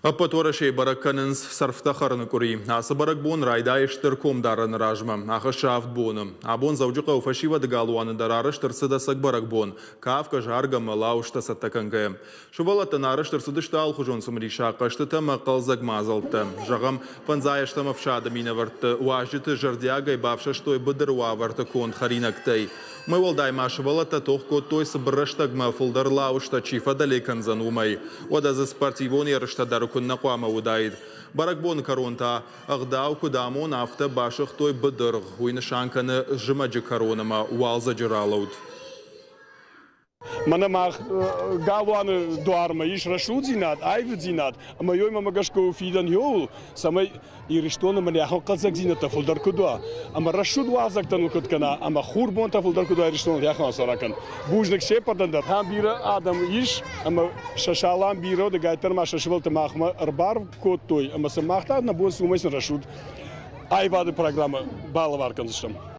Аппатуарашей баракканынс сарфтахарны кури. Асы барак бон райда иштыр комдарын ражма. Ахы шафт боным. Абон заужыqa уфашива дыгалуаны дарарыштырсы да сак барак бон. Кавка жарга малаушта саттаканга. Шувалатын арыштырсыдышта алхужон сымри шақашты мақал загмазалты. Жағам панзаяшта мавшады минаварты. Уажыты жардиагай бавшаштой быдыруаварты кон харинактай. Мы волдай машывалата тохко той сыбрыштагма фулдар лаушта чифа далекан занумай. Одазы спортивон ярышта дарукунна қуама удайд. Баракбон коронта ағдау кудамон авто башық той быдырг. Уйны шанканы жымаджы коронама уалза жыралауд. Mana mag galwane doarme is rashudzinat, ayvudzinat. Maar joh, maar magashko fidan joh. Samay iristone maar ja, ook als ik zie dat vol daar kudwa. Maar rashud was ik dan ook het kana. Maar khourbon dat vol daar kudwa iristone ja gaan sarakan. Boejnik shepherd dan dat. Han bira adam is. Maar shashalam biro de gaiter maar shashwel te mag maar erbar kotoy. Maar ze mag dat na boos umeis rashud. Ayvade programma balwarkan stam.